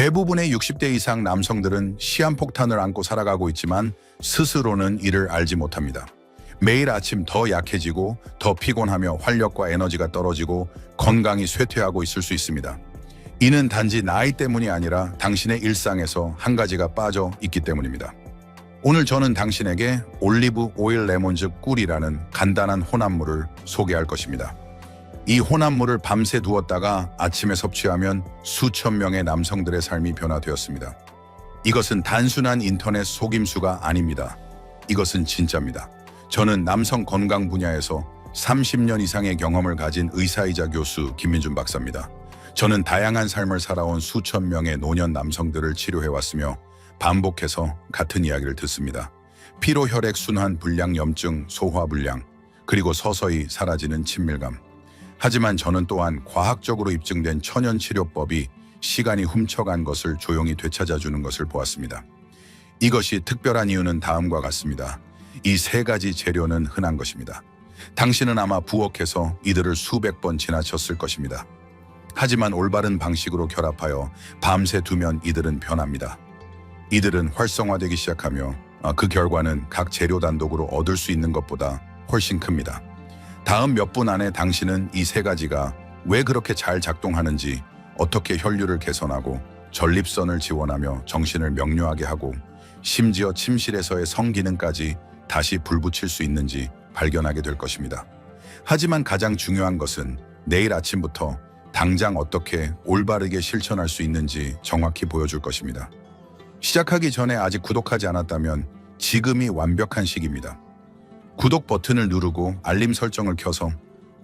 대부분의 60대 이상 남성들은 시한폭탄을 안고 살아가고 있지만 스스로는 이를 알지 못합니다. 매일 아침 더 약해지고 더 피곤하며 활력과 에너지가 떨어지고 건강이 쇠퇴하고 있을 수 있습니다. 이는 단지 나이 때문이 아니라 당신의 일상에서 한 가지가 빠져 있기 때문입니다. 오늘 저는 당신에게 올리브 오일 레몬즙 꿀이라는 간단한 혼합물을 소개할 것입니다. 이 혼합물을 밤새 두었다가 아침에 섭취하면 수천 명의 남성들의 삶이 변화되었습니다. 이것은 단순한 인터넷 속임수가 아닙니다. 이것은 진짜입니다. 저는 남성 건강 분야에서 30년 이상의 경험을 가진 의사이자 교수 김민준 박사입니다. 저는 다양한 삶을 살아온 수천 명의 노년 남성들을 치료해왔으며 반복해서 같은 이야기를 듣습니다. 피로, 혈액, 순환, 불량, 염증, 소화 불량, 그리고 서서히 사라지는 친밀감. 하지만 저는 또한 과학적으로 입증된 천연 치료법이 시간이 훔쳐간 것을 조용히 되찾아주는 것을 보았습니다. 이것이 특별한 이유는 다음과 같습니다. 이 세 가지 재료는 흔한 것입니다. 당신은 아마 부엌에서 이들을 수백 번 지나쳤을 것입니다. 하지만 올바른 방식으로 결합하여 밤새 두면 이들은 변합니다. 이들은 활성화되기 시작하며 그 결과는 각 재료 단독으로 얻을 수 있는 것보다 훨씬 큽니다. 다음 몇 분 안에 당신은 이 세 가지가 왜 그렇게 잘 작동하는지, 어떻게 혈류를 개선하고 전립선을 지원하며 정신을 명료하게 하고 심지어 침실에서의 성기능까지 다시 불붙일 수 있는지 발견하게 될 것입니다. 하지만 가장 중요한 것은 내일 아침부터 당장 어떻게 올바르게 실천할 수 있는지 정확히 보여줄 것입니다. 시작하기 전에 아직 구독하지 않았다면 지금이 완벽한 시기입니다. 구독 버튼을 누르고 알림 설정을 켜서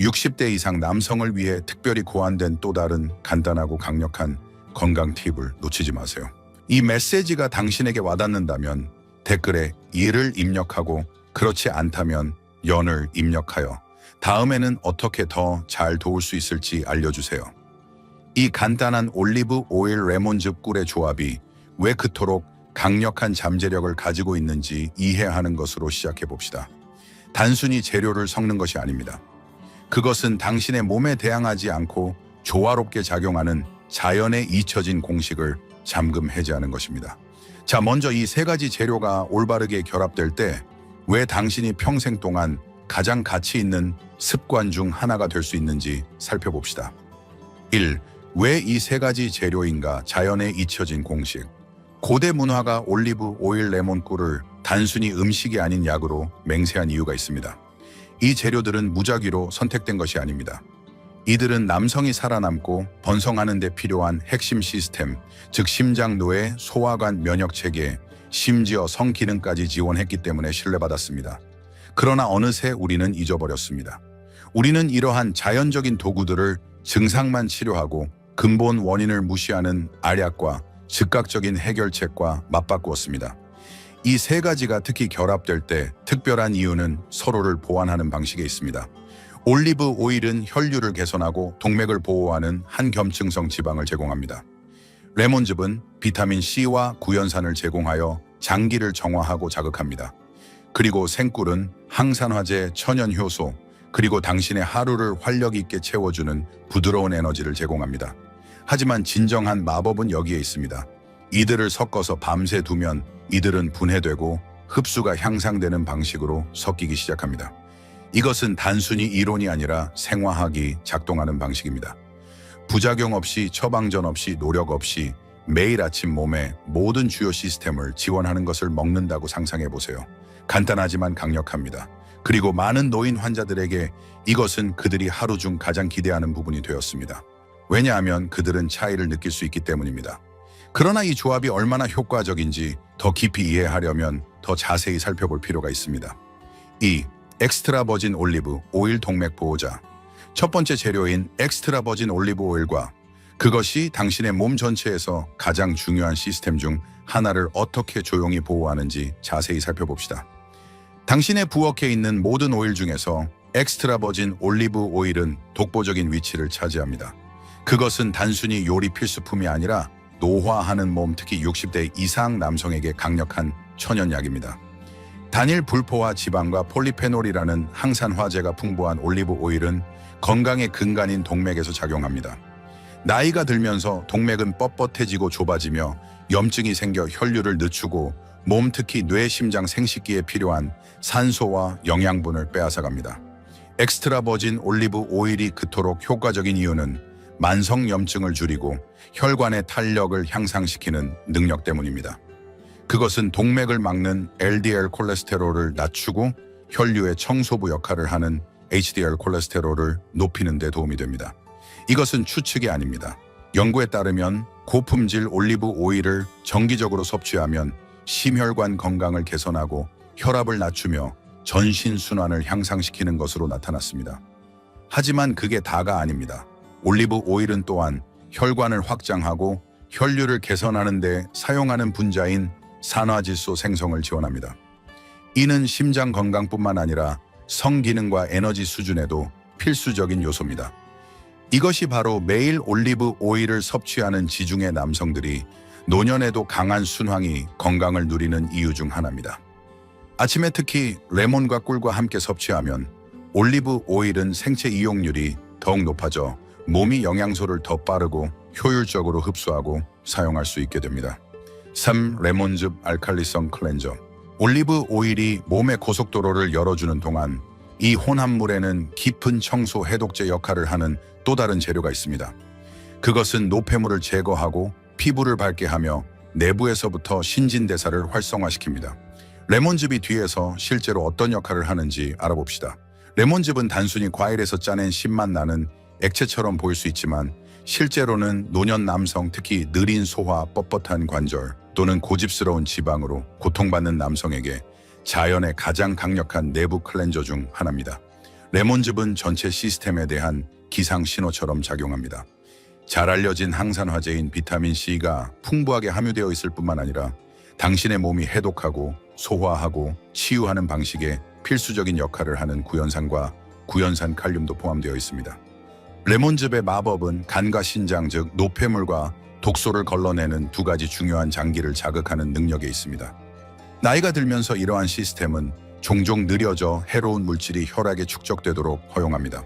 60대 이상 남성을 위해 특별히 고안된 또 다른 간단하고 강력한 건강 팁을 놓치지 마세요. 이 메시지가 당신에게 와닿는다면 댓글에 이를 입력하고 그렇지 않다면 연을 입력하여 다음에는 어떻게 더 잘 도울 수 있을지 알려주세요. 이 간단한 올리브 오일 레몬즙 꿀의 조합이 왜 그토록 강력한 잠재력을 가지고 있는지 이해하는 것으로 시작해 봅시다. 단순히 재료를 섞는 것이 아닙니다. 그것은 당신의 몸에 대항하지 않고 조화롭게 작용하는 자연에 잊혀진 공식을 잠금 해제하는 것입니다. 자, 먼저 이 세 가지 재료가 올바르게 결합될 때 왜 당신이 평생 동안 가장 가치 있는 습관 중 하나가 될 수 있는지 살펴봅시다. 1. 왜 이 세 가지 재료인가? 자연에 잊혀진 공식. 고대 문화가 올리브 오일 레몬꿀을 단순히 음식이 아닌 약으로 맹세한 이유가 있습니다. 이 재료들은 무작위로 선택된 것이 아닙니다. 이들은 남성이 살아남고 번성하는 데 필요한 핵심 시스템, 즉 심장, 뇌, 소화관, 면역체계, 심지어 성기능까지 지원했기 때문에 신뢰받았습니다. 그러나 어느새 우리는 잊어버렸습니다. 우리는 이러한 자연적인 도구들을 증상만 치료하고 근본 원인을 무시하는 알약과 즉각적인 해결책과 맞바꾸었습니다. 이 세 가지가 특히 결합될 때 특별한 이유는 서로를 보완하는 방식에 있습니다. 올리브 오일은 혈류를 개선하고 동맥을 보호하는 한겸증성 지방을 제공합니다. 레몬즙은 비타민 C와 구연산을 제공하여 장기를 정화하고 자극합니다. 그리고 생꿀은 항산화제, 천연 효소, 그리고 당신의 하루를 활력 있게 채워주는 부드러운 에너지를 제공합니다. 하지만 진정한 마법은 여기에 있습니다. 이들을 섞어서 밤새 두면 이들은 분해되고 흡수가 향상되는 방식으로 섞이기 시작합니다. 이것은 단순히 이론이 아니라 생화학이 작동하는 방식입니다. 부작용 없이, 처방전 없이, 노력 없이 매일 아침 몸의 모든 주요 시스템을 지원하는 것을 먹는다고 상상해 보세요. 간단하지만 강력합니다. 그리고 많은 노인 환자들에게 이것은 그들이 하루 중 가장 기대하는 부분이 되었습니다. 왜냐하면 그들은 차이를 느낄 수 있기 때문입니다. 그러나 이 조합이 얼마나 효과적인지 더 깊이 이해하려면 더 자세히 살펴볼 필요가 있습니다. 2. 엑스트라 버진 올리브 오일 동맥 보호자. 첫 번째 재료인 엑스트라 버진 올리브 오일과 그것이 당신의 몸 전체에서 가장 중요한 시스템 중 하나를 어떻게 조용히 보호하는지 자세히 살펴봅시다. 당신의 부엌에 있는 모든 오일 중에서 엑스트라 버진 올리브 오일은 독보적인 위치를 차지합니다. 그것은 단순히 요리 필수품이 아니라 노화하는 몸, 특히 60대 이상 남성에게 강력한 천연약입니다. 단일 불포화 지방과 폴리페놀이라는 항산화제가 풍부한 올리브 오일은 건강의 근간인 동맥에서 작용합니다. 나이가 들면서 동맥은 뻣뻣해지고 좁아지며 염증이 생겨 혈류를 늦추고 몸 특히 뇌, 심장, 생식기에 필요한 산소와 영양분을 빼앗아갑니다. 엑스트라 버진 올리브 오일이 그토록 효과적인 이유는 만성 염증을 줄이고 혈관의 탄력을 향상시키는 능력 때문입니다. 그것은 동맥을 막는 LDL 콜레스테롤을 낮추고 혈류의 청소부 역할을 하는 HDL 콜레스테롤을 높이는 데 도움이 됩니다. 이것은 추측이 아닙니다. 연구에 따르면 고품질 올리브 오일을 정기적으로 섭취하면 심혈관 건강을 개선하고 혈압을 낮추며 전신 순환을 향상시키는 것으로 나타났습니다. 하지만 그게 다가 아닙니다. 올리브 오일은 또한 혈관을 확장하고 혈류를 개선하는 데 사용하는 분자인 산화질소 생성을 지원합니다. 이는 심장 건강뿐만 아니라 성기능과 에너지 수준에도 필수적인 요소입니다. 이것이 바로 매일 올리브 오일을 섭취하는 지중해 남성들이 노년에도 강한 순황이 건강을 누리는 이유 중 하나입니다. 아침에 특히 레몬과 꿀과 함께 섭취하면 올리브 오일은 생체 이용률이 더욱 높아져 몸이 영양소를 더 빠르고 효율적으로 흡수하고 사용할 수 있게 됩니다. 3. 레몬즙 알칼리성 클렌저. 올리브 오일이 몸의 고속도로를 열어주는 동안 이 혼합물에는 깊은 청소 해독제 역할을 하는 또 다른 재료가 있습니다. 그것은 노폐물을 제거하고 피부를 밝게 하며 내부에서부터 신진대사를 활성화시킵니다. 레몬즙이 뒤에서 실제로 어떤 역할을 하는지 알아봅시다. 레몬즙은 단순히 과일에서 짜낸 신맛 나는 액체처럼 보일 수 있지만 실제로는 노년 남성, 특히 느린 소화, 뻣뻣한 관절 또는 고집스러운 지방으로 고통받는 남성에게 자연의 가장 강력한 내부 클렌저 중 하나입니다. 레몬즙은 전체 시스템에 대한 기상 신호처럼 작용합니다. 잘 알려진 항산화제인 비타민C가 풍부하게 함유되어 있을 뿐만 아니라 당신의 몸이 해독하고 소화하고 치유하는 방식에 필수적인 역할을 하는 구연산과 구연산 칼륨도 포함되어 있습니다. 레몬즙의 마법은 간과 신장, 즉 노폐물과 독소를 걸러내는 두 가지 중요한 장기를 자극하는 능력에 있습니다. 나이가 들면서 이러한 시스템은 종종 느려져 해로운 물질이 혈액에 축적되도록 허용합니다.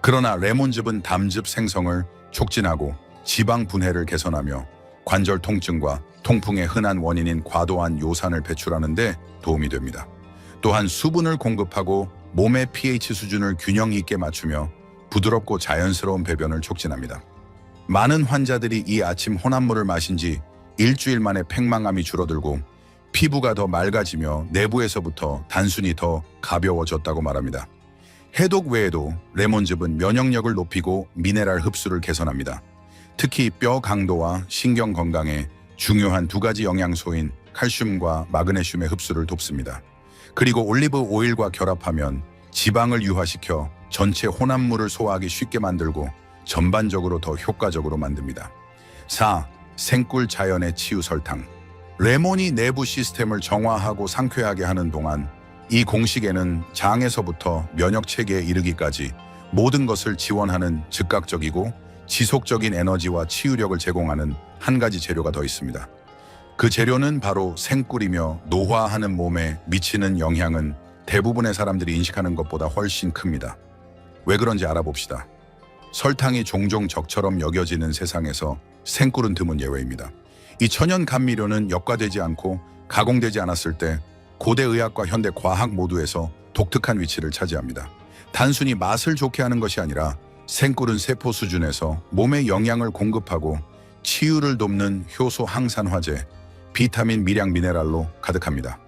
그러나 레몬즙은 담즙 생성을 촉진하고 지방 분해를 개선하며 관절 통증과 통풍의 흔한 원인인 과도한 요산을 배출하는 데 도움이 됩니다. 또한 수분을 공급하고 몸의 pH 수준을 균형 있게 맞추며 부드럽고 자연스러운 배변을 촉진합니다. 많은 환자들이 이 아침 혼합물을 마신 지 일주일 만에 팽만감이 줄어들고 피부가 더 맑아지며 내부에서부터 단순히 더 가벼워졌다고 말합니다. 해독 외에도 레몬즙은 면역력을 높이고 미네랄 흡수를 개선합니다. 특히 뼈 강도와 신경 건강에 중요한 두 가지 영양소인 칼슘과 마그네슘의 흡수를 돕습니다. 그리고 올리브 오일과 결합하면 지방을 유화시켜 전체 혼합물을 소화하기 쉽게 만들고 전반적으로 더 효과적으로 만듭니다. 4. 생꿀 자연의 치유 설탕. 레몬이 내부 시스템을 정화하고 상쾌하게 하는 동안 이 공식에는 장에서부터 면역 체계에 이르기까지 모든 것을 지원하는 즉각적이고 지속적인 에너지와 치유력을 제공하는 한 가지 재료가 더 있습니다. 그 재료는 바로 생꿀이며 노화하는 몸에 미치는 영향은 대부분의 사람들이 인식하는 것보다 훨씬 큽니다. 왜 그런지 알아봅시다. 설탕이 종종 적처럼 여겨지는 세상에서 생꿀은 드문 예외입니다. 이 천연 감미료는 역과되지 않고 가공되지 않았을 때 고대 의학과 현대 과학 모두에서 독특한 위치를 차지합니다. 단순히 맛을 좋게 하는 것이 아니라 생꿀은 세포 수준에서 몸에 영양을 공급하고 치유를 돕는 효소 항산화제, 비타민 미량 미네랄로 가득합니다.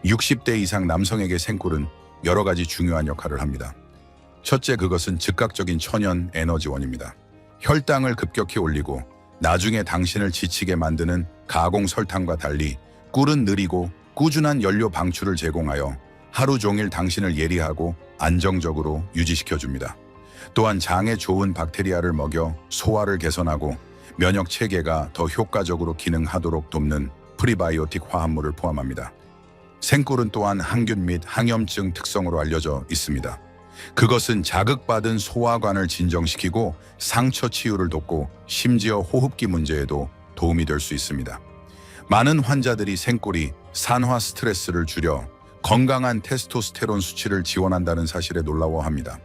60대 이상 남성에게 생꿀은 여러 가지 중요한 역할을 합니다. 첫째, 그것은 즉각적인 천연 에너지원입니다. 혈당을 급격히 올리고 나중에 당신을 지치게 만드는 가공 설탕과 달리 꿀은 느리고 꾸준한 연료 방출을 제공하여 하루 종일 당신을 예리하고 안정적으로 유지시켜줍니다. 또한 장에 좋은 박테리아를 먹여 소화를 개선하고 면역 체계가 더 효과적으로 기능하도록 돕는 프리바이오틱 화합물을 포함합니다. 생꿀은 또한 항균 및 항염증 특성으로 알려져 있습니다. 그것은 자극받은 소화관을 진정시키고 상처 치유를 돕고 심지어 호흡기 문제에도 도움이 될 수 있습니다. 많은 환자들이 생꿀이 산화 스트레스를 줄여 건강한 테스토스테론 수치를 지원한다는 사실에 놀라워합니다.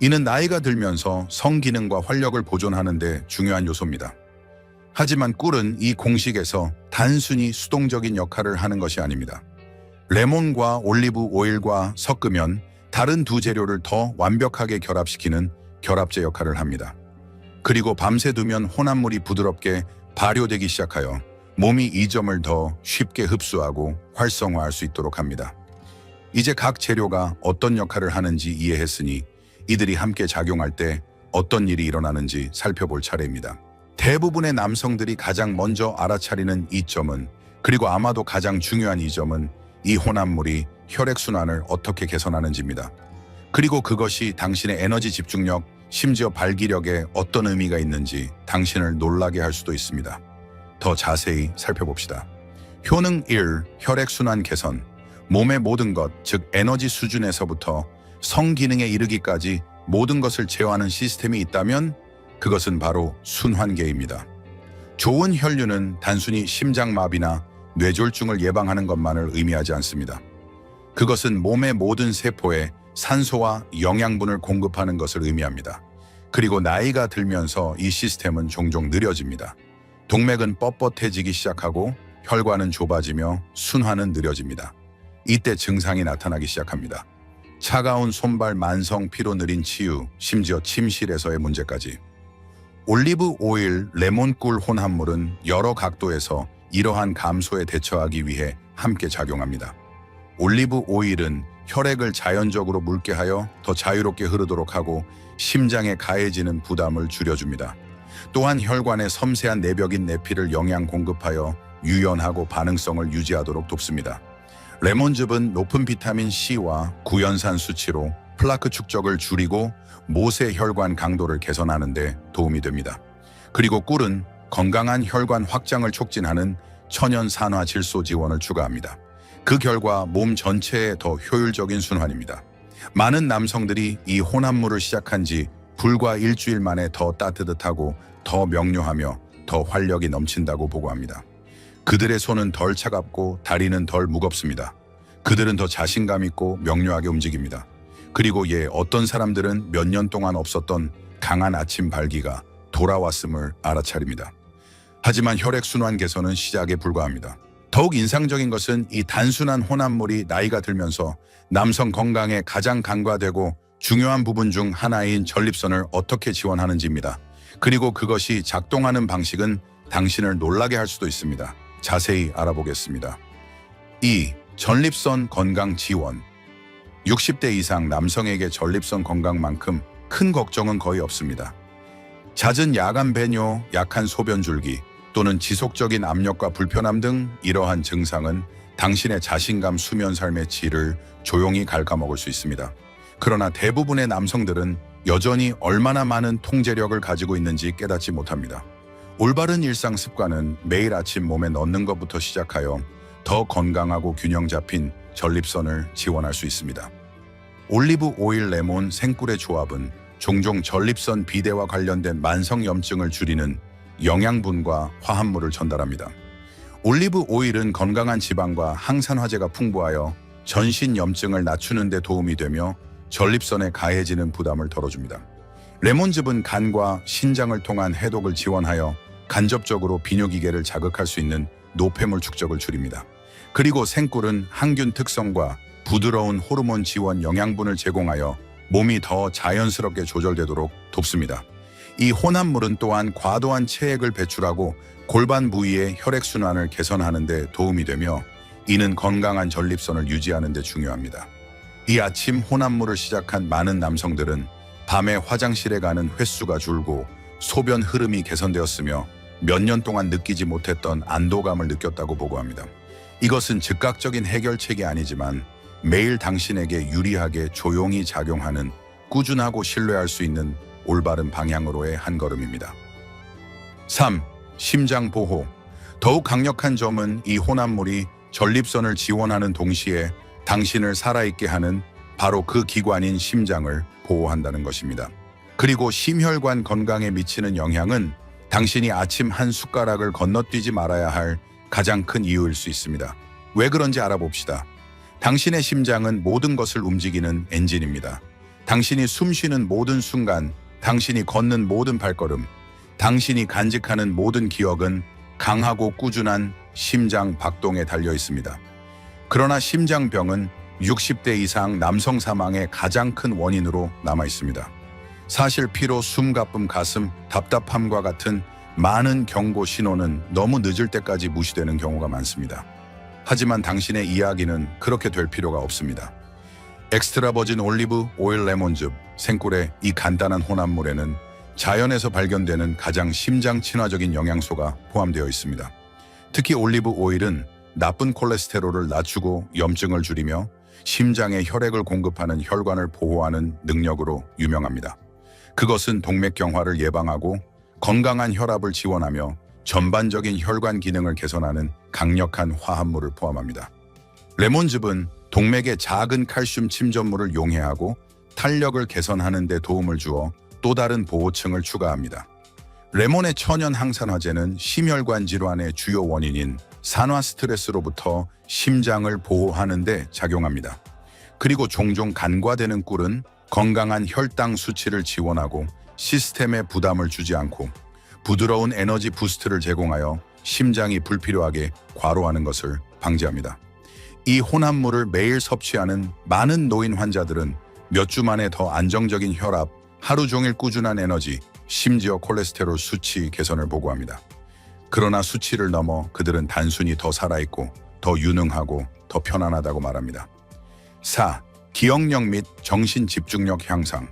이는 나이가 들면서 성기능과 활력을 보존하는 데 중요한 요소입니다. 하지만 꿀은 이 공식에서 단순히 수동적인 역할을 하는 것이 아닙니다. 레몬과 올리브 오일과 섞으면 다른 두 재료를 더 완벽하게 결합시키는 결합제 역할을 합니다. 그리고 밤새 두면 혼합물이 부드럽게 발효되기 시작하여 몸이 이 점을 더 쉽게 흡수하고 활성화할 수 있도록 합니다. 이제 각 재료가 어떤 역할을 하는지 이해했으니 이들이 함께 작용할 때 어떤 일이 일어나는지 살펴볼 차례입니다. 대부분의 남성들이 가장 먼저 알아차리는 이 점은, 그리고 아마도 가장 중요한 이 점은 이 혼합물이 혈액순환을 어떻게 개선하는지입니다. 그리고 그것이 당신의 에너지 집중력, 심지어 발기력에 어떤 의미가 있는지 당신을 놀라게 할 수도 있습니다. 더 자세히 살펴봅시다. 효능 1. 혈액순환 개선. 몸의 모든 것, 즉 에너지 수준에서부터 성기능에 이르기까지 모든 것을 제어하는 시스템이 있다면 그것은 바로 순환계입니다. 좋은 혈류는 단순히 심장마비나 뇌졸중을 예방하는 것만을 의미하지 않습니다. 그것은 몸의 모든 세포에 산소와 영양분을 공급하는 것을 의미합니다. 그리고 나이가 들면서 이 시스템은 종종 느려집니다. 동맥은 뻣뻣해지기 시작하고 혈관은 좁아지며 순환은 느려집니다. 이때 증상이 나타나기 시작합니다. 차가운 손발, 만성 피로, 느린 치유, 심지어 침실에서의 문제까지. 올리브 오일, 레몬꿀 혼합물은 여러 각도에서 이러한 감소에 대처하기 위해 함께 작용합니다. 올리브 오일은 혈액을 자연적으로 묽게 하여 더 자유롭게 흐르도록 하고 심장에 가해지는 부담을 줄여줍니다. 또한 혈관의 섬세한 내벽인 내피를 영양 공급하여 유연하고 반응성을 유지하도록 돕습니다. 레몬즙은 높은 비타민 C와 구연산 수치로 플라크 축적을 줄이고 모세 혈관 강도를 개선하는 데 도움이 됩니다. 그리고 꿀은 건강한 혈관 확장을 촉진하는 천연 산화 질소 지원을 추가합니다. 그 결과 몸 전체에 더 효율적인 순환입니다. 많은 남성들이 이 혼합물을 시작한 지 불과 일주일 만에 더 따뜻하고 더 명료하며 더 활력이 넘친다고 보고합니다. 그들의 손은 덜 차갑고 다리는 덜 무겁습니다. 그들은 더 자신감 있고 명료하게 움직입니다. 그리고 어떤 사람들은 몇 년 동안 없었던 강한 아침 발기가 돌아왔음을 알아차립니다. 하지만 혈액순환 개선은 시작에 불과합니다. 더욱 인상적인 것은 이 단순한 혼합물이 나이가 들면서 남성 건강에 가장 간과되고 중요한 부분 중 하나인 전립선을 어떻게 지원하는지입니다. 그리고 그것이 작동하는 방식은 당신을 놀라게 할 수도 있습니다. 자세히 알아보겠습니다. 2. 전립선 건강 지원. 60대 이상 남성에게 전립선 건강만큼 큰 걱정은 거의 없습니다. 잦은 야간 배뇨, 약한 소변 줄기, 또는 지속적인 압력과 불편함 등 이러한 증상은 당신의 자신감, 수면 삶의 질을 조용히 갉아먹을 수 있습니다. 그러나 대부분의 남성들은 여전히 얼마나 많은 통제력을 가지고 있는지 깨닫지 못합니다. 올바른 일상 습관은 매일 아침 몸에 넣는 것부터 시작하여 더 건강하고 균형 잡힌 전립선을 지원할 수 있습니다. 올리브 오일, 레몬, 생꿀의 조합은 종종 전립선 비대와 관련된 만성염증을 줄이는 영양분과 화합물을 전달합니다. 올리브 오일은 건강한 지방과 항산화제가 풍부하여 전신 염증을 낮추는 데 도움이 되며 전립선에 가해지는 부담을 덜어줍니다. 레몬즙은 간과 신장을 통한 해독을 지원하여 간접적으로 비뇨기계를 자극할 수 있는 노폐물 축적을 줄입니다. 그리고 생꿀은 항균 특성과 부드러운 호르몬 지원 영양분을 제공하여 몸이 더 자연스럽게 조절되도록 돕습니다. 이 혼합물은 또한 과도한 체액을 배출하고 골반 부위의 혈액순환을 개선하는 데 도움이 되며 이는 건강한 전립선을 유지하는 데 중요합니다. 이 아침 혼합물을 시작한 많은 남성들은 밤에 화장실에 가는 횟수가 줄고 소변 흐름이 개선되었으며 몇 년 동안 느끼지 못했던 안도감을 느꼈다고 보고합니다. 이것은 즉각적인 해결책이 아니지만 매일 당신에게 유리하게 조용히 작용하는 꾸준하고 신뢰할 수 있는 올바른 방향으로의 한 걸음입니다. 3. 심장 보호. 더욱 강력한 점은 이 혼합물이 전립선을 지원하는 동시에 당신을 살아있게 하는 바로 그 기관인 심장을 보호한다는 것입니다. 그리고 심혈관 건강에 미치는 영향은 당신이 아침 한 숟가락을 건너뛰지 말아야 할 가장 큰 이유일 수 있습니다. 왜 그런지 알아봅시다. 당신의 심장은 모든 것을 움직이는 엔진입니다. 당신이 숨쉬는 모든 순간, 당신이 걷는 모든 발걸음, 당신이 간직하는 모든 기억은 강하고 꾸준한 심장 박동에 달려 있습니다. 그러나 심장병은 60대 이상 남성 사망의 가장 큰 원인으로 남아 있습니다. 사실 피로, 숨 가쁨, 가슴, 답답함과 같은 많은 경고 신호는 너무 늦을 때까지 무시되는 경우가 많습니다. 하지만 당신의 이야기는 그렇게 될 필요가 없습니다. 엑스트라 버진 올리브 오일 레몬즙 생꿀의 이 간단한 혼합물에는 자연에서 발견되는 가장 심장 친화적인 영양소가 포함되어 있습니다. 특히 올리브 오일은 나쁜 콜레스테롤을 낮추고 염증을 줄이며 심장에 혈액을 공급하는 혈관을 보호하는 능력으로 유명합니다. 그것은 동맥경화를 예방하고 건강한 혈압을 지원하며 전반적인 혈관 기능을 개선하는 강력한 화합물을 포함합니다. 레몬즙은 동맥의 작은 칼슘 침전물을 용해하고 탄력을 개선하는 데 도움을 주어 또 다른 보호층을 추가합니다. 레몬의 천연 항산화제는 심혈관 질환의 주요 원인인 산화 스트레스로부터 심장을 보호하는 데 작용합니다. 그리고 종종 간과되는 꿀은 건강한 혈당 수치를 지원하고 시스템에 부담을 주지 않고 부드러운 에너지 부스트를 제공하여 심장이 불필요하게 과로하는 것을 방지합니다. 이 혼합물을 매일 섭취하는 많은 노인 환자들은 몇 주 만에 더 안정적인 혈압, 하루 종일 꾸준한 에너지, 심지어 콜레스테롤 수치 개선을 보고합니다. 그러나 수치를 넘어 그들은 단순히 더 살아있고 더 유능하고 더 편안하다고 말합니다. 4. 기억력 및 정신 집중력 향상.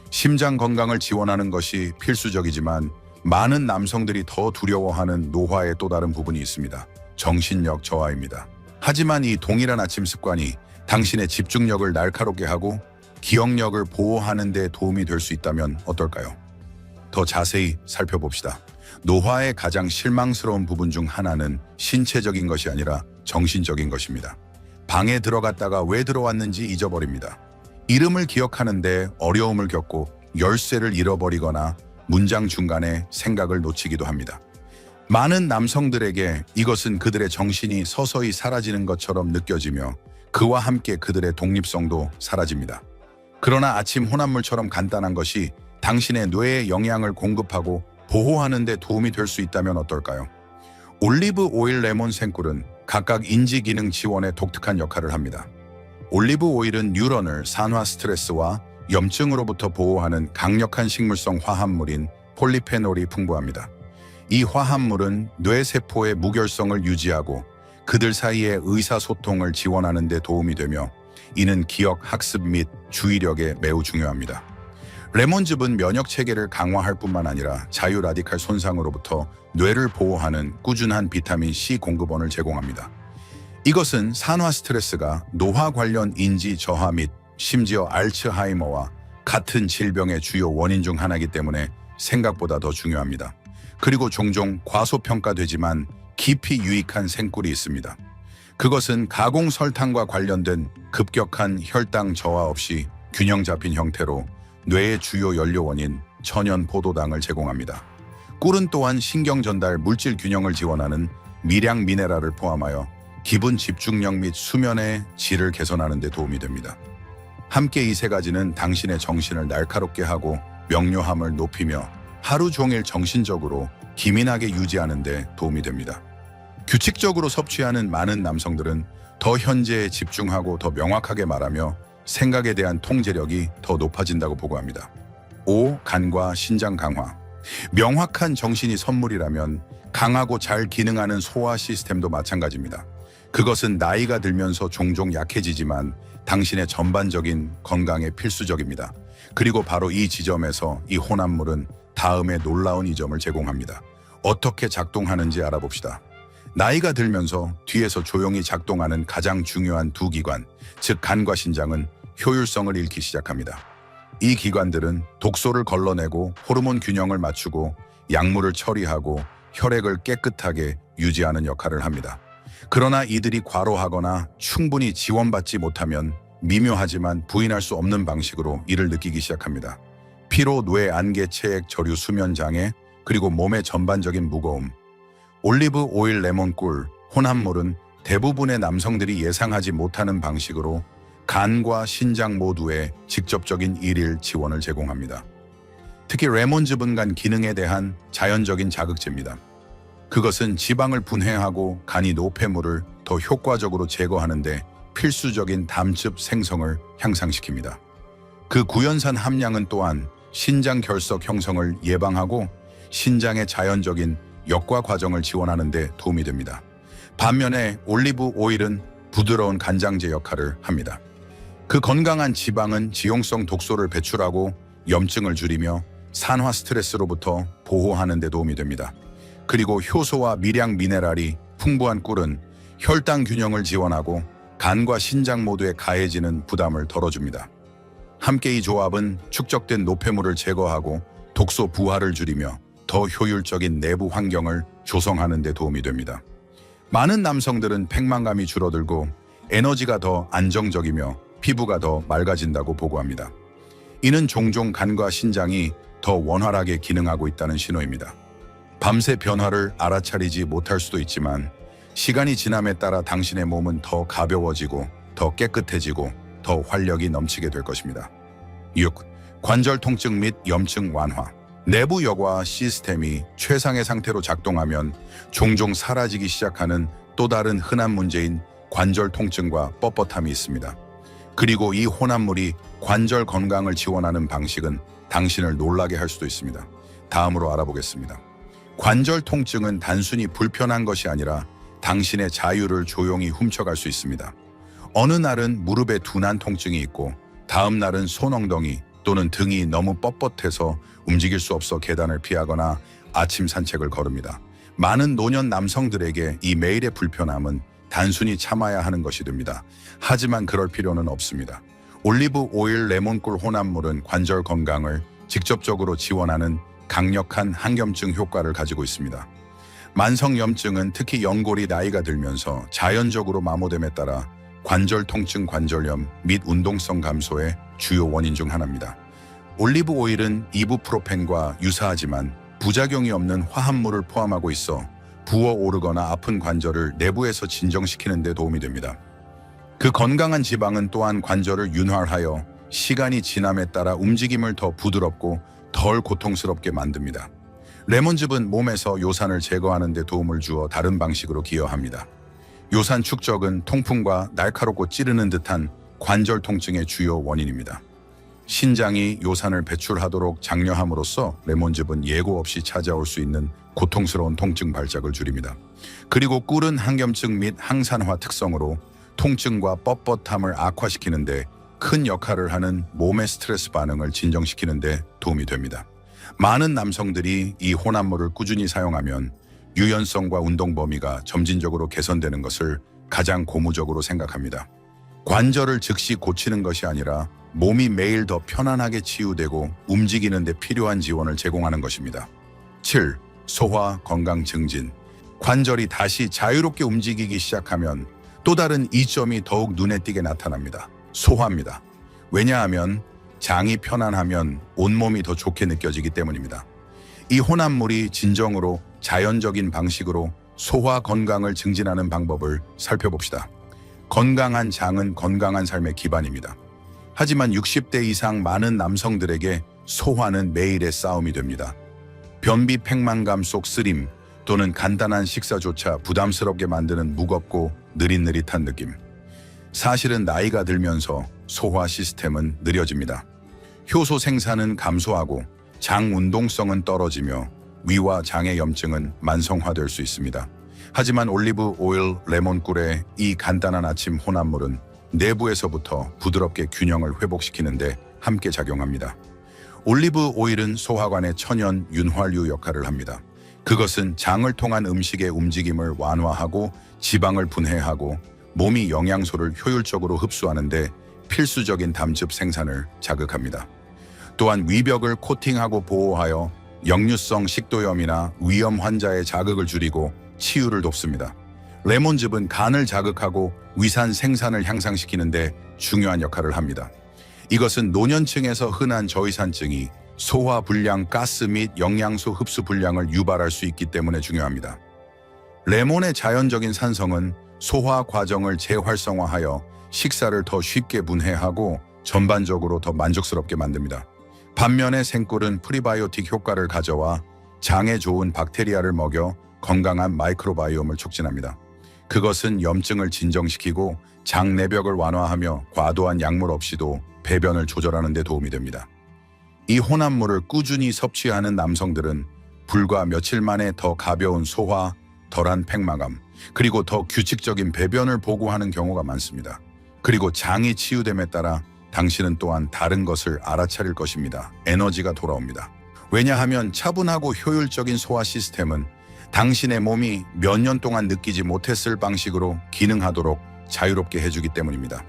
심장 건강을 지원하는 것이 필수적이지만 많은 남성들이 더 두려워하는 노화의 또 다른 부분이 있습니다. 정신력 저하입니다. 하지만 이 동일한 아침 습관이 당신의 집중력을 날카롭게 하고 기억력을 보호하는 데 도움이 될 수 있다면 어떨까요? 더 자세히 살펴봅시다. 노화의 가장 실망스러운 부분 중 하나는 신체적인 것이 아니라 정신적인 것입니다. 방에 들어갔다가 왜 들어왔는지 잊어버립니다. 이름을 기억하는데 어려움을 겪고 열쇠를 잃어버리거나 문장 중간에 생각을 놓치기도 합니다. 많은 남성들에게 이것은 그들의 정신이 서서히 사라지는 것처럼 느껴지며 그와 함께 그들의 독립성도 사라집니다. 그러나 아침 혼합물처럼 간단한 것이 당신의 뇌에 영양을 공급하고 보호하는 데 도움이 될 수 있다면 어떨까요? 올리브 오일, 레몬, 생꿀은 각각 인지 기능 지원에 독특한 역할을 합니다. 올리브 오일은 뉴런을 산화 스트레스와 염증으로부터 보호하는 강력한 식물성 화합물인 폴리페놀이 풍부합니다. 이 화합물은 뇌세포의 무결성을 유지하고 그들 사이의 의사소통을 지원하는 데 도움이 되며 이는 기억, 학습 및 주의력에 매우 중요합니다. 레몬즙은 면역 체계를 강화할 뿐만 아니라 자유 라디칼 손상으로부터 뇌를 보호하는 꾸준한 비타민 C 공급원을 제공합니다. 이것은 산화 스트레스가 노화 관련 인지 저하 및 심지어 알츠하이머와 같은 질병의 주요 원인 중 하나이기 때문에 생각보다 더 중요합니다. 그리고 종종 과소평가되지만 깊이 유익한 생꿀이 있습니다. 그것은 가공 설탕과 관련된 급격한 혈당 저하 없이 균형 잡힌 형태로 뇌의 주요 연료원인 천연 포도당을 제공합니다. 꿀은 또한 신경 전달 물질 균형을 지원하는 미량 미네랄을 포함하여 기분 집중력 및 수면의 질을 개선하는 데 도움이 됩니다. 함께 이 세 가지는 당신의 정신을 날카롭게 하고 명료함을 높이며 하루 종일 정신적으로 기민하게 유지하는 데 도움이 됩니다. 규칙적으로 섭취하는 많은 남성들은 더 현재에 집중하고 더 명확하게 말하며 생각에 대한 통제력이 더 높아진다고 보고합니다. 5. 간과 신장 강화. 명확한 정신이 선물이라면 강하고 잘 기능하는 소화 시스템도 마찬가지입니다. 그것은 나이가 들면서 종종 약해지지만 당신의 전반적인 건강에 필수적입니다. 그리고 바로 이 지점에서 이 혼합물은 다음에 놀라운 이점을 제공합니다. 어떻게 작동하는지 알아봅시다. 나이가 들면서 뒤에서 조용히 작동하는 가장 중요한 두 기관, 즉 간과 신장은 효율성을 잃기 시작합니다. 이 기관들은 독소를 걸러내고 호르몬 균형을 맞추고 약물을 처리하고 혈액을 깨끗하게 유지하는 역할을 합니다. 그러나 이들이 과로하거나 충분히 지원받지 못하면 미묘하지만 부인할 수 없는 방식으로 이를 느끼기 시작합니다. 피로, 뇌 안개, 체액, 저류, 수면 장애, 그리고 몸의 전반적인 무거움. 올리브 오일, 레몬, 꿀, 혼합물은 대부분의 남성들이 예상하지 못하는 방식으로 간과 신장 모두에 직접적인 일일 지원을 제공합니다. 특히 레몬즙은 간 기능에 대한 자연적인 자극제입니다. 그것은 지방을 분해하고 간이 노폐물을 더 효과적으로 제거하는데 필수적인 담즙 생성을 향상시킵니다. 그 구연산 함량은 또한 신장 결석 형성을 예방하고 신장의 자연적인 역과 과정을 지원하는 데 도움이 됩니다. 반면에 올리브 오일은 부드러운 간장제 역할을 합니다. 그 건강한 지방은 지용성 독소를 배출하고 염증을 줄이며 산화 스트레스로부터 보호하는 데 도움이 됩니다. 그리고 효소와 미량 미네랄이 풍부한 꿀은 혈당 균형을 지원하고 간과 신장 모두에 가해지는 부담을 덜어줍니다. 함께 이 조합은 축적된 노폐물을 제거하고 독소 부하를 줄이며 더 효율적인 내부 환경을 조성하는 데 도움이 됩니다. 많은 남성들은 백만감이 줄어들고 에너지가 더 안정적이며 피부가 더 맑아진다고 보고합니다. 이는 종종 간과 신장이 더 원활하게 기능하고 있다는 신호입니다. 밤새 변화를 알아차리지 못할 수도 있지만 시간이 지남에 따라 당신의 몸은 더 가벼워지고 더 깨끗해지고 더 활력이 넘치게 될 것입니다. 6. 관절 통증 및 염증 완화. 내부 여과 시스템이 최상의 상태로 작동하면 종종 사라지기 시작하는 또 다른 흔한 문제인 관절 통증과 뻣뻣함이 있습니다. 그리고 이 혼합물이 관절 건강을 지원하는 방식은 당신을 놀라게 할 수도 있습니다. 다음으로 알아보겠습니다. 관절 통증은 단순히 불편한 것이 아니라 당신의 자유를 조용히 훔쳐갈 수 있습니다. 어느 날은 무릎에 둔한 통증이 있고 다음 날은 손엉덩이 또는 등이 너무 뻣뻣해서 움직일 수 없어 계단을 피하거나 아침 산책을 걸읍니다. 많은 노년 남성들에게 이 매일의 불편함은 단순히 참아야 하는 것이 됩니다. 하지만 그럴 필요는 없습니다. 올리브 오일 레몬꿀 혼합물은 관절 건강을 직접적으로 지원하는 강력한 항염증 효과를 가지고 있습니다. 만성염증은 특히 연골이 나이가 들면서 자연적으로 마모됨에 따라 관절 통증, 관절염 및 운동성 감소의 주요 원인 중 하나입니다. 올리브 오일은 이부프로펜과 유사하지만 부작용이 없는 화합물을 포함하고 있어 부어오르거나 아픈 관절을 내부에서 진정시키는 데 도움이 됩니다. 그 건강한 지방은 또한 관절을 윤활하여 시간이 지남에 따라 움직임을 더 부드럽고 덜 고통스럽게 만듭니다. 레몬즙은 몸에서 요산을 제거하는 데 도움을 주어 다른 방식으로 기여합니다. 요산 축적은 통풍과 날카롭고 찌르는 듯한 관절 통증의 주요 원인입니다. 신장이 요산을 배출하도록 장려함으로써 레몬즙은 예고 없이 찾아올 수 있는 고통스러운 통증 발작을 줄입니다. 그리고 꿀은 항염증 및 항산화 특성으로 통증과 뻣뻣함을 악화시키는 데 큰 역할을 하는 몸의 스트레스 반응을 진정시키는 데 도움이 됩니다. 많은 남성들이 이 혼합물을 꾸준히 사용하면 유연성과 운동 범위가 점진적으로 개선되는 것을 가장 고무적으로 생각합니다. 관절을 즉시 고치는 것이 아니라 몸이 매일 더 편안하게 치유되고 움직이는 데 필요한 지원을 제공하는 것입니다. 7. 소화 건강 증진. 관절이 다시 자유롭게 움직이기 시작하면 또 다른 이점이 더욱 눈에 띄게 나타납니다. 소화입니다. 왜냐하면 장이 편안하면 온몸이 더 좋게 느껴지기 때문입니다. 이 혼합물이 진정으로 자연적인 방식으로 소화 건강을 증진하는 방법을 살펴봅시다. 건강한 장은 건강한 삶의 기반입니다. 하지만 60대 이상 많은 남성들에게 소화는 매일의 싸움이 됩니다. 변비 팽만감 속 쓰림 또는 간단한 식사조차 부담스럽게 만드는 무겁고 느릿느릿한 느낌. 사실은 나이가 들면서 소화 시스템은 느려집니다. 효소 생산은 감소하고 장 운동성은 떨어지며 위와 장의 염증은 만성화될 수 있습니다. 하지만 올리브 오일 레몬꿀의 이 간단한 아침 혼합물은 내부에서부터 부드럽게 균형을 회복시키는 데 함께 작용합니다. 올리브 오일은 소화관의 천연 윤활유 역할을 합니다. 그것은 장을 통한 음식의 움직임을 완화하고 지방을 분해하고 몸이 영양소를 효율적으로 흡수하는데 필수적인 담즙 생산을 자극합니다. 또한 위벽을 코팅하고 보호하여 역류성 식도염이나 위염 환자의 자극을 줄이고 치유를 돕습니다. 레몬즙은 간을 자극하고 위산 생산을 향상시키는 데 중요한 역할을 합니다. 이것은 노년층에서 흔한 저위산증이 소화 불량, 가스 및 영양소 흡수 불량을 유발할 수 있기 때문에 중요합니다. 레몬의 자연적인 산성은 소화 과정을 재활성화하여 식사를 더 쉽게 분해하고 전반적으로 더 만족스럽게 만듭니다. 반면에 생꿀은 프리바이오틱 효과를 가져와 장에 좋은 박테리아를 먹여 건강한 마이크로바이옴을 촉진합니다. 그것은 염증을 진정시키고 장 내벽을 완화하며 과도한 약물 없이도 배변을 조절하는 데 도움이 됩니다. 이 혼합물을 꾸준히 섭취하는 남성들은 불과 며칠 만에 더 가벼운 소화, 덜한 팽마감, 그리고 더 규칙적인 배변을 보고하는 경우가 많습니다. 그리고 장이 치유됨에 따라 당신은 또한 다른 것을 알아차릴 것입니다. 에너지가 돌아옵니다. 왜냐하면 차분하고 효율적인 소화 시스템은 당신의 몸이 몇 년 동안 느끼지 못했을 방식으로 기능하도록 자유롭게 해주기 때문입니다.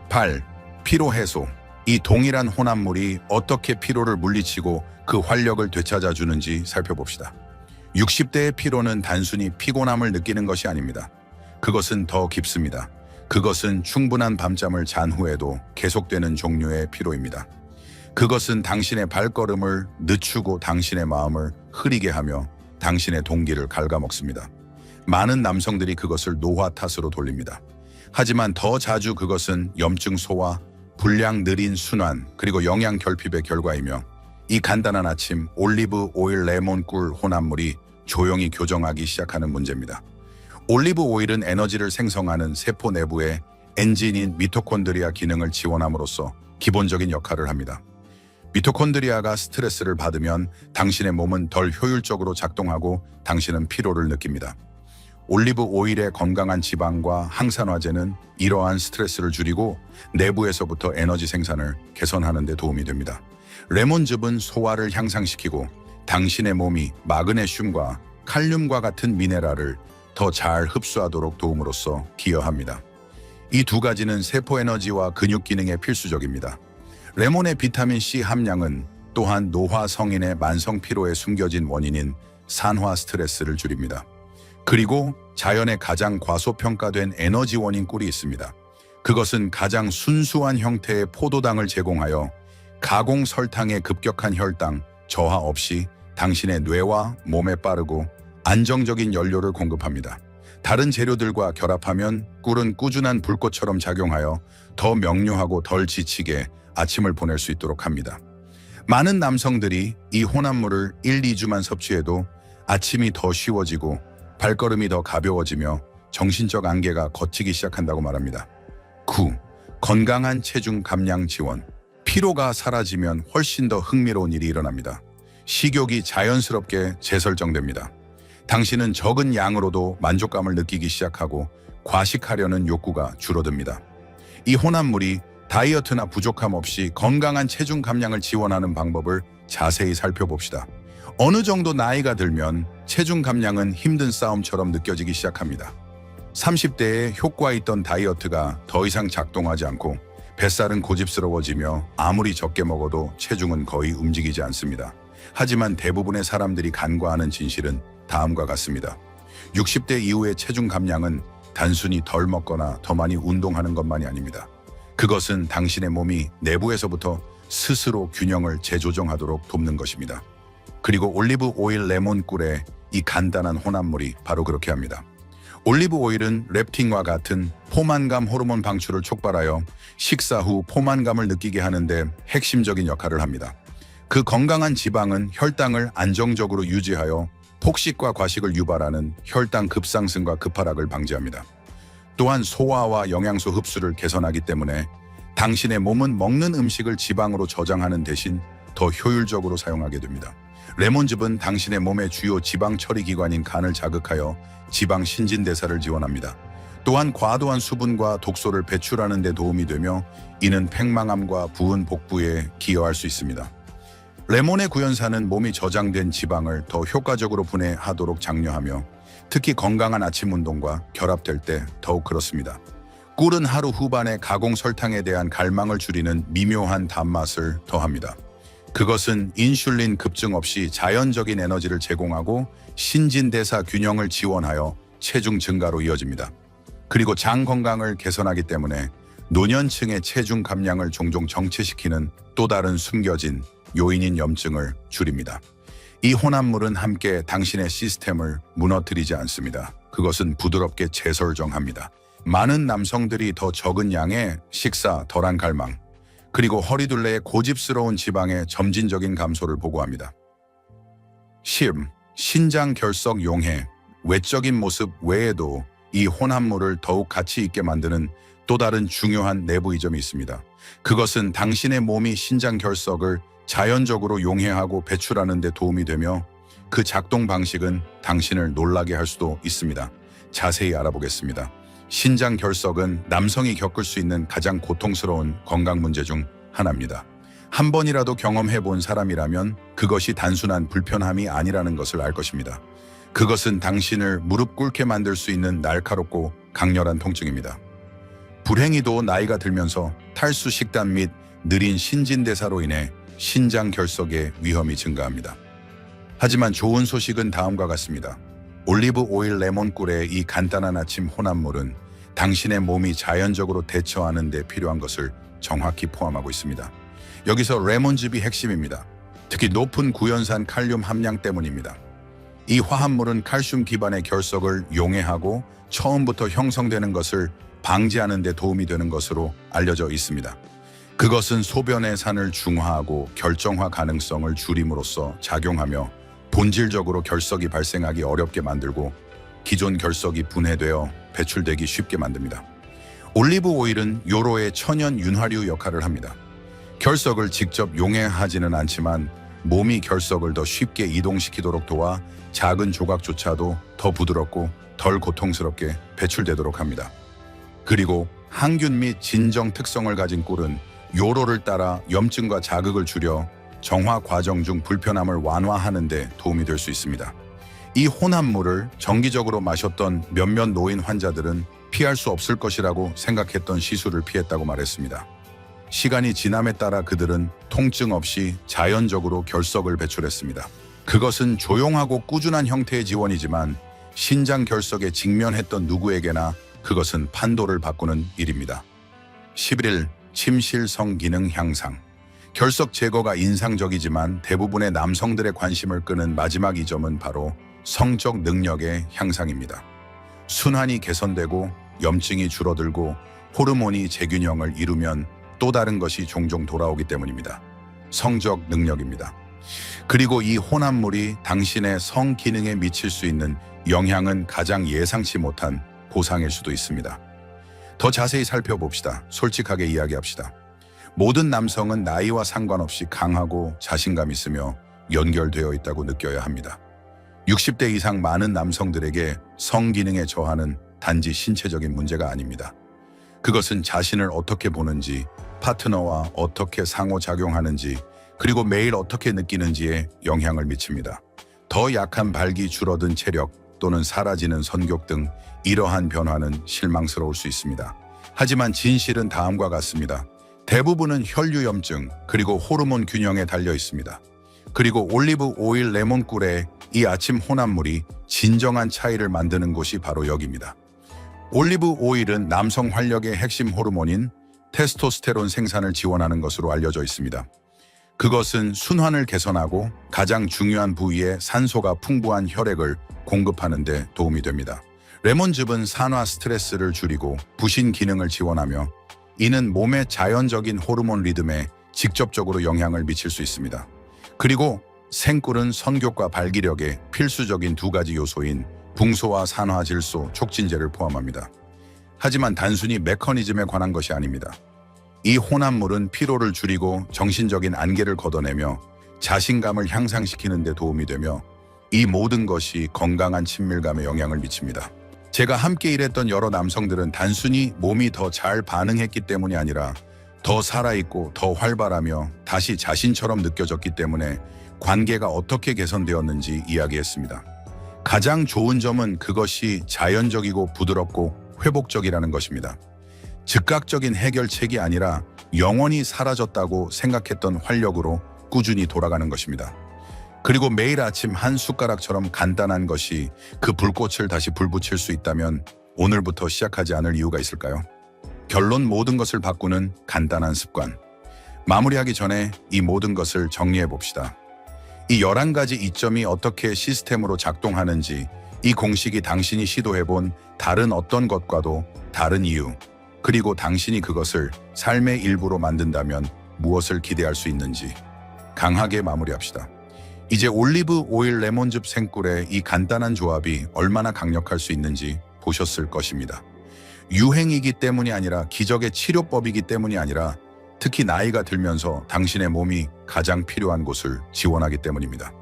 8. 피로 해소. 이 동일한 혼합물이 어떻게 피로를 물리치고 그 활력을 되찾아주는지 살펴봅시다. 60대의 피로는 단순히 피곤함을 느끼는 것이 아닙니다. 그것은 더 깊습니다. 그것은 충분한 밤잠을 잔 후에도 계속되는 종류의 피로입니다. 그것은 당신의 발걸음을 늦추고 당신의 마음을 흐리게 하며 당신의 동기를 갉아먹습니다. 많은 남성들이 그것을 노화 탓으로 돌립니다. 하지만 더 자주 그것은 염증 소화, 불량 느린 순환, 그리고 영양 결핍의 결과이며 이 간단한 아침 올리브 오일 레몬 꿀 혼합물이 조용히 교정하기 시작하는 문제입니다. 올리브 오일은 에너지를 생성하는 세포 내부의 엔진인 미토콘드리아 기능을 지원함으로써 기본적인 역할을 합니다. 미토콘드리아가 스트레스를 받으면 당신의 몸은 덜 효율적으로 작동하고 당신은 피로를 느낍니다. 올리브 오일의 건강한 지방과 항산화제는 이러한 스트레스를 줄이고 내부에서부터 에너지 생산을 개선하는 데 도움이 됩니다. 레몬즙은 소화를 향상시키고 당신의 몸이 마그네슘과 칼륨과 같은 미네랄을 더 잘 흡수하도록 도움으로써 기여합니다. 이 두 가지는 세포 에너지와 근육 기능에 필수적입니다. 레몬의 비타민C 함량은 또한 노화 성인의 만성 피로에 숨겨진 원인인 산화 스트레스를 줄입니다. 그리고 자연의 가장 과소평가된 에너지 원인 꿀이 있습니다. 그것은 가장 순수한 형태의 포도당을 제공하여 가공 설탕의 급격한 혈당, 저하 없이 당신의 뇌와 몸에 빠르고 안정적인 연료를 공급합니다. 다른 재료들과 결합하면 꿀은 꾸준한 불꽃처럼 작용하여 더 명료하고 덜 지치게 아침을 보낼 수 있도록 합니다. 많은 남성들이 이 혼합물을 1-2주만 섭취해도 아침이 더 쉬워지고 발걸음이 더 가벼워지며 정신적 안개가 걷히기 시작한다고 말합니다. 9. 건강한 체중 감량 지원. 피로가 사라지면 훨씬 더 흥미로운 일이 일어납니다. 식욕이 자연스럽게 재설정됩니다. 당신은 적은 양으로도 만족감을 느끼기 시작하고 과식하려는 욕구가 줄어듭니다. 이 혼합물이 다이어트나 부족함 없이 건강한 체중 감량을 지원하는 방법을 자세히 살펴봅시다. 어느 정도 나이가 들면 체중 감량은 힘든 싸움처럼 느껴지기 시작합니다. 30대에 효과 있던 다이어트가 더 이상 작동하지 않고 뱃살은 고집스러워지며 아무리 적게 먹어도 체중은 거의 움직이지 않습니다. 하지만 대부분의 사람들이 간과하는 진실은 다음과 같습니다. 60대 이후의 체중 감량은 단순히 덜 먹거나 더 많이 운동하는 것만이 아닙니다. 그것은 당신의 몸이 내부에서부터 스스로 균형을 재조정하도록 돕는 것입니다. 그리고 올리브 오일 레몬 꿀의 이 간단한 혼합물이 바로 그렇게 합니다. 올리브 오일은 렙틴과 같은 포만감 호르몬 방출을 촉발하여 식사 후 포만감을 느끼게 하는데 핵심적인 역할을 합니다. 그 건강한 지방은 혈당을 안정적으로 유지하여 폭식과 과식을 유발하는 혈당 급상승과 급하락을 방지합니다. 또한 소화와 영양소 흡수를 개선하기 때문에 당신의 몸은 먹는 음식을 지방으로 저장하는 대신 더 효율적으로 사용하게 됩니다. 레몬즙은 당신의 몸의 주요 지방 처리 기관인 간을 자극하여 지방 신진대사를 지원합니다. 또한 과도한 수분과 독소를 배출하는 데 도움이 되며 이는 팽만함과 부은 복부에 기여할 수 있습니다. 레몬의 구연산은 몸이 저장된 지방을 더 효과적으로 분해하도록 장려하며 특히 건강한 아침 운동과 결합될 때 더욱 그렇습니다. 꿀은 하루 후반에 가공 설탕에 대한 갈망을 줄이는 미묘한 단맛을 더합니다. 그것은 인슐린 급증 없이 자연적인 에너지를 제공하고 신진대사 균형을 지원하여 체중 증가로 이어집니다. 그리고 장 건강을 개선하기 때문에 노년층의 체중 감량을 종종 정체시키는 또 다른 숨겨진 요인인 염증을 줄입니다. 이 혼합물은 함께 당신의 시스템을 무너뜨리지 않습니다. 그것은 부드럽게 재설정합니다. 많은 남성들이 더 적은 양의 식사, 덜한 갈망, 그리고 허리둘레의 고집스러운 지방의 점진적인 감소를 보고합니다. 10. 신장 결석 용해. 외적인 모습 외에도 이 혼합물을 더욱 가치 있게 만드는 또 다른 중요한 내부 이점이 있습니다. 그것은 당신의 몸이 신장 결석을 자연적으로 용해하고 배출하는 데 도움이 되며 그 작동 방식은 당신을 놀라게 할 수도 있습니다. 자세히 알아보겠습니다. 신장 결석은 남성이 겪을 수 있는 가장 고통스러운 건강 문제 중 하나입니다. 한 번이라도 경험해 본 사람이라면 그것이 단순한 불편함이 아니라는 것을 알 것입니다. 그것은 당신을 무릎 꿇게 만들 수 있는 날카롭고 강렬한 통증입니다. 불행히도 나이가 들면서 탈수 식단 및 느린 신진대사로 인해 신장 결석의 위험이 증가합니다. 하지만 좋은 소식은 다음과 같습니다. 올리브 오일 레몬꿀의 이 간단한 아침 혼합물은 당신의 몸이 자연적으로 대처하는 데 필요한 것을 정확히 포함하고 있습니다. 여기서 레몬즙이 핵심입니다. 특히 높은 구연산 칼륨 함량 때문입니다. 이 화합물은 칼슘 기반의 결석을 용해하고 처음부터 형성되는 것을 방지하는 데 도움이 되는 것으로 알려져 있습니다. 그것은 소변의 산을 중화하고 결정화 가능성을 줄임으로써 작용하며 본질적으로 결석이 발생하기 어렵게 만들고 기존 결석이 분해되어 배출되기 쉽게 만듭니다. 올리브 오일은 요로의 천연 윤활유 역할을 합니다. 결석을 직접 용해하지는 않지만 몸이 결석을 더 쉽게 이동시키도록 도와 작은 조각조차도 더 부드럽고 덜 고통스럽게 배출되도록 합니다. 그리고 항균 및 진정 특성을 가진 꿀은 요로를 따라 염증과 자극을 줄여 정화 과정 중 불편함을 완화하는 데 도움이 될 수 있습니다. 이 혼합물을 정기적으로 마셨던 몇몇 노인 환자들은 피할 수 없을 것이라고 생각했던 시술을 피했다고 말했습니다. 시간이 지남에 따라 그들은 통증 없이 자연적으로 결석을 배출했습니다. 그것은 조용하고 꾸준한 형태의 지원이지만 신장 결석에 직면했던 누구에게나 그것은 판도를 바꾸는 일입니다. 11. 침실성 기능 향상. 결석 제거가 인상적이지만 대부분의 남성들의 관심을 끄는 마지막 이점은 바로 성적 능력의 향상입니다. 순환이 개선되고 염증이 줄어들고 호르몬이 재균형을 이루면 또 다른 것이 종종 돌아오기 때문입니다. 성적 능력입니다. 그리고 이 혼합물이 당신의 성 기능에 미칠 수 있는 영향은 가장 예상치 못한 보상일 수도 있습니다. 더 자세히 살펴봅시다. 솔직하게 이야기합시다. 모든 남성은 나이와 상관없이 강하고 자신감 있으며 연결되어 있다고 느껴야 합니다. 60대 이상 많은 남성들에게 성기능의 저하는 단지 신체적인 문제가 아닙니다. 그것은 자신을 어떻게 보는지, 파트너와 어떻게 상호작용하는지, 그리고 매일 어떻게 느끼는지에 영향을 미칩니다. 더 약한 발기, 줄어든 체력 또는 사라지는 선격 등 이러한 변화는 실망스러울 수 있습니다. 하지만 진실은 다음과 같습니다. 대부분은 혈류염증 그리고 호르몬 균형에 달려 있습니다. 그리고 올리브 오일 레몬꿀의 이 아침 혼합물이 진정한 차이를 만드는 곳이 바로 여기입니다. 올리브 오일은 남성 활력의 핵심 호르몬인 테스토스테론 생산을 지원하는 것으로 알려져 있습니다. 그것은 순환을 개선하고 가장 중요한 부위에 산소가 풍부한 혈액을 공급하는 데 도움이 됩니다. 레몬즙은 산화 스트레스를 줄이고 부신 기능을 지원하며 이는 몸의 자연적인 호르몬 리듬에 직접적으로 영향을 미칠 수 있습니다. 그리고 생꿀은 선격과 발기력에 필수적인 두 가지 요소인 붕소와 산화질소, 촉진제를 포함합니다. 하지만 단순히 메커니즘에 관한 것이 아닙니다. 이 혼합물은 피로를 줄이고 정신적인 안개를 걷어내며 자신감을 향상시키는 데 도움이 되며 이 모든 것이 건강한 친밀감에 영향을 미칩니다. 제가 함께 일했던 여러 남성들은 단순히 몸이 더 잘 반응했기 때문이 아니라 더 살아있고 더 활발하며 다시 자신처럼 느껴졌기 때문에 관계가 어떻게 개선되었는지 이야기했습니다. 가장 좋은 점은 그것이 자연적이고 부드럽고 회복적이라는 것입니다. 즉각적인 해결책이 아니라 영원히 사라졌다고 생각했던 활력으로 꾸준히 돌아가는 것입니다. 그리고 매일 아침 한 숟가락처럼 간단한 것이 그 불꽃을 다시 불붙일 수 있다면 오늘부터 시작하지 않을 이유가 있을까요? 결론, 모든 것을 바꾸는 간단한 습관. 마무리하기 전에 이 모든 것을 정리해 봅시다. 이 11가지 이점이 어떻게 시스템으로 작동하는지, 이 공식이 당신이 시도해본 다른 어떤 것과도 다른 이유, 그리고 당신이 그것을 삶의 일부로 만든다면 무엇을 기대할 수 있는지 강하게 마무리합시다. 이제 올리브 오일 레몬즙 생꿀의 이 간단한 조합이 얼마나 강력할 수 있는지 보셨을 것입니다. 유행이기 때문이 아니라 기적의 치료법이기 때문이 아니라 특히 나이가 들면서 당신의 몸이 가장 필요한 곳을 지원하기 때문입니다.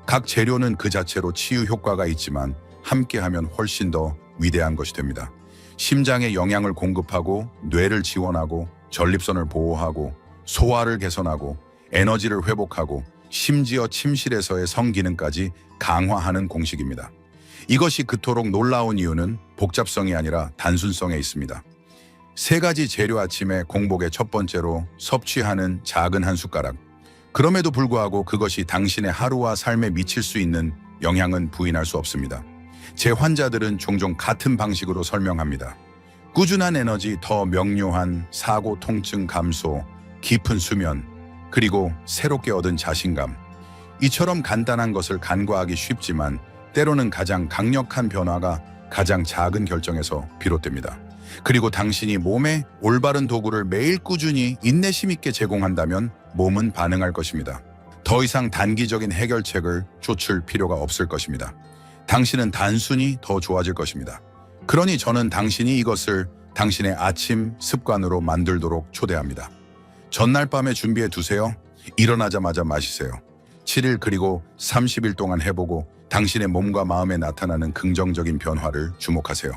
각 재료는 그 자체로 치유 효과가 있지만 함께하면 훨씬 더 위대한 것이 됩니다. 심장에 영양을 공급하고 뇌를 지원하고 전립선을 보호하고 소화를 개선하고 에너지를 회복하고 심지어 침실에서의 성기능까지 강화하는 공식입니다. 이것이 그토록 놀라운 이유는 복잡성이 아니라 단순성에 있습니다. 3가지 재료 아침에 공복의 첫 번째로 섭취하는 작은 한 숟가락. 그럼에도 불구하고 그것이 당신의 하루와 삶에 미칠 수 있는 영향은 부인할 수 없습니다. 제 환자들은 종종 같은 방식으로 설명합니다. 꾸준한 에너지, 더 명료한 사고 통증 감소, 깊은 수면, 그리고 새롭게 얻은 자신감. 이처럼 간단한 것을 간과하기 쉽지만 때로는 가장 강력한 변화가 가장 작은 결정에서 비롯됩니다. 그리고 당신이 몸에 올바른 도구를 매일 꾸준히 인내심 있게 제공한다면 몸은 반응할 것입니다. 더 이상 단기적인 해결책을 쫓을 필요가 없을 것입니다. 당신은 단순히 더 좋아질 것입니다. 그러니 저는 당신이 이것을 당신의 아침 습관으로 만들도록 초대합니다. 전날 밤에 준비해 두세요. 일어나자마자 마시세요. 7일 그리고 30일 동안 해보고 당신의 몸과 마음에 나타나는 긍정적인 변화를 주목하세요.